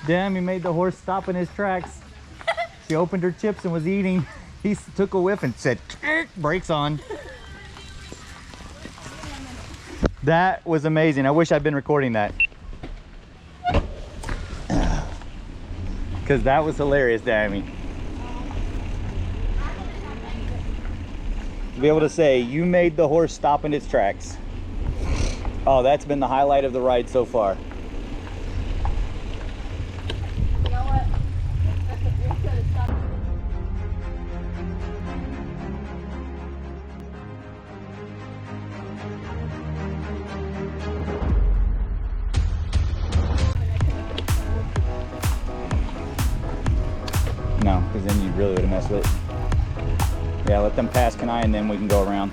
Dayami made the horse stop in his tracks. She opened her chips and was eating. He took a whiff and said, brakes on. That was amazing. I wish I'd been recording that. Because that was hilarious, Dayami. To be able to say, you made the horse stop in its tracks. Oh, that's been the highlight of the ride so far. You know what? No, because then you really would have messed with it. Yeah, let them pass Kenai and then we can go around.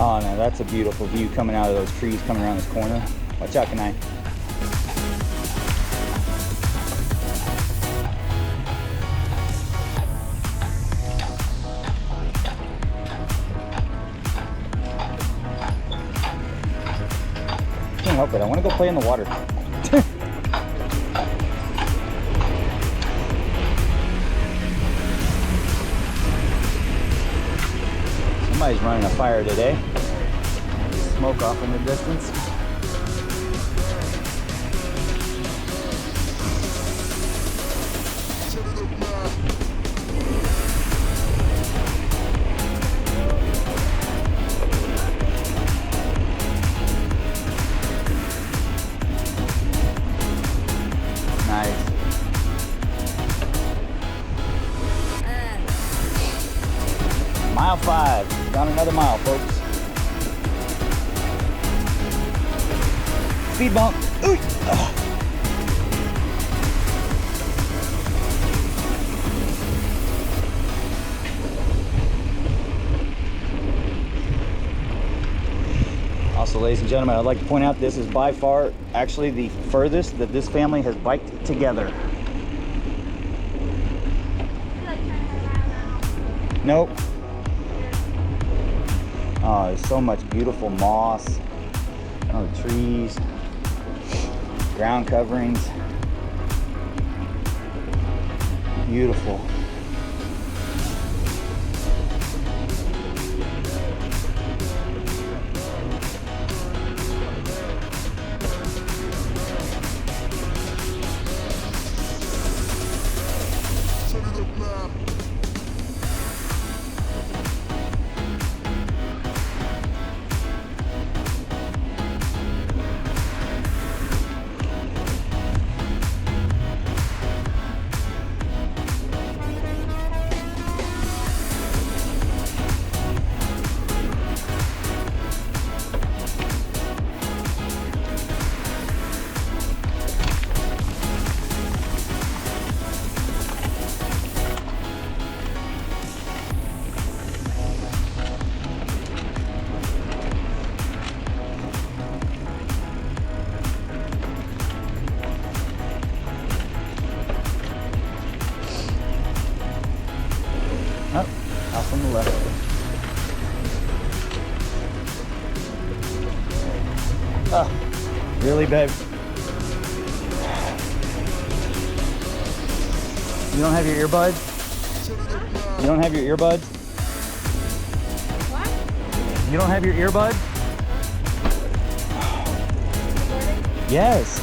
Oh no, that's a beautiful view coming out of those trees coming around this corner. Watch out, Yanai. Can't help it, I want to go play in the water. Somebody's running a fire today. Smoke off in the distance. Nice. Mile 5. Down another mile, folks. Speed bump. Ooh. Ugh. Also, ladies and gentlemen, I'd like to point out this is by far actually the furthest that this family has biked together. Nope. Oh, there's so much beautiful moss. Oh, the trees. Ground coverings. Beautiful. Oh, off on the left. Oh, really, babe? You don't have your earbuds? You don't have your earbuds? What? You don't have your earbuds? Yes.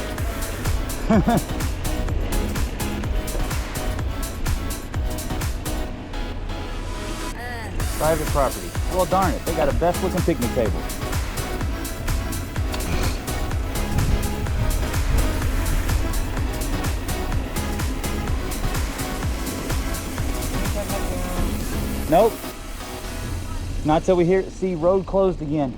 Private property. Well, darn it, they got a best looking picnic table. Nope. Not till we see road closed again.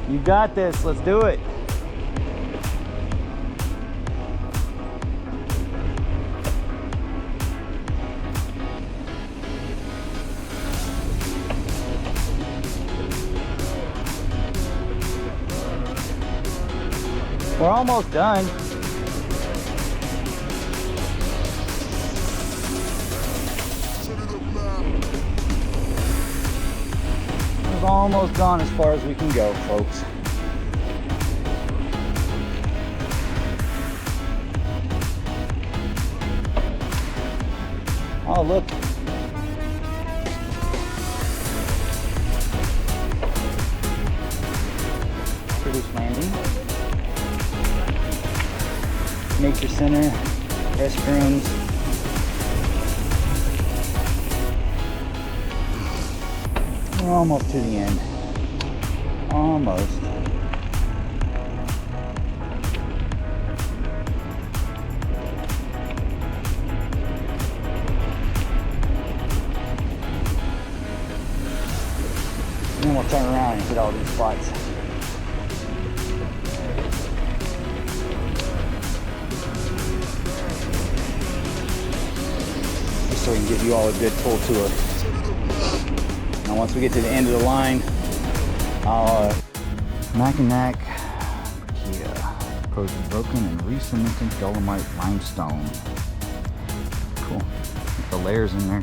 You got this. Let's do it. We're almost done. We've almost gone as far as we can go, folks. Oh, look. British landing. Nature center, restrooms. We're almost to the end. Almost. And then we'll turn around and hit all these spots. So we can give you all a good full tour. Now once we get to the end of the line, I'll Mackinac, composed of broken and re-cemented dolomite limestone. Cool. Get the layers in there.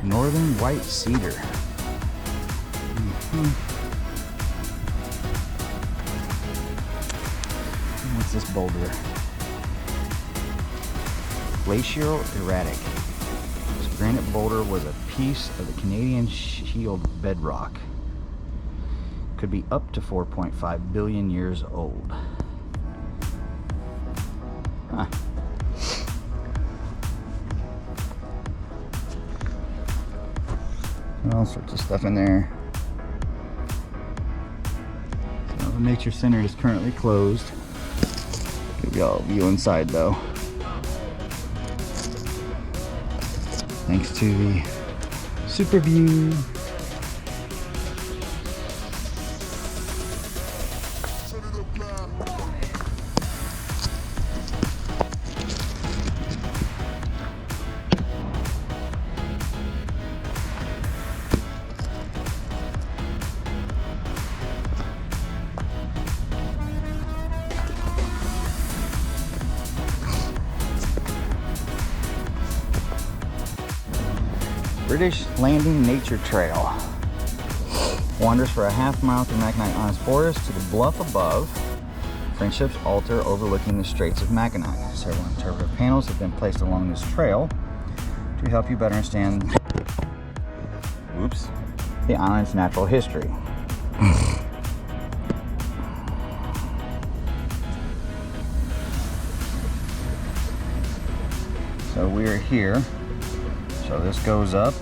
Northern white cedar. What's this boulder? Glacial erratic. This granite boulder was a piece of the Canadian shield bedrock. Could be up to 4.5 billion years old. Huh. All sorts of stuff in there. So the nature center is currently closed. Give you all a view inside though. Thanks to the super view. British Landing Nature Trail wanders for a half mile through Mckinaw Island Forest to the bluff above Friendship's Altar overlooking the Straits of Mackinac. Several interpretive panels have been placed along this trail to help you better understand the island's natural history. So we are here. So this goes up,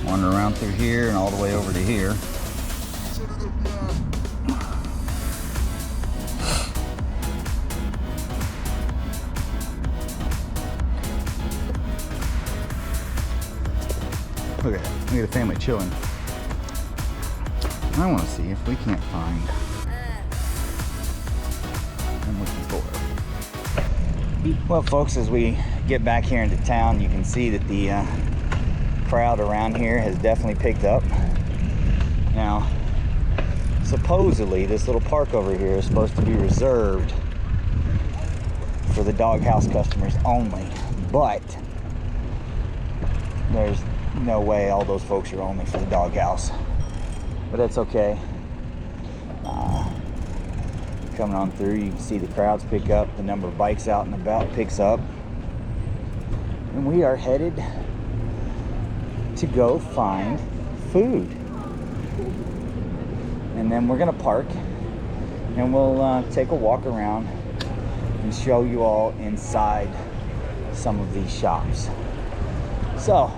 wander around through here and all the way over to here. Look at that, look at the family chilling. I want to see if we can't find what I'm looking for. Well folks, as we get back here into town, you can see that the crowd around here has definitely picked up. Now, supposedly this little park over here is supposed to be reserved for the doghouse customers only, but there's no way all those folks are only for the doghouse. But that's okay. Coming on through, you can see the crowds pick up, the number of bikes out and about picks up, and we are headed to go find food. And then we're gonna park and we'll take a walk around and show you all inside some of these shops. So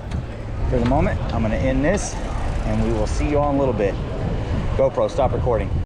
for the moment, I'm gonna end this and we will see you all in a little bit. GoPro, stop recording.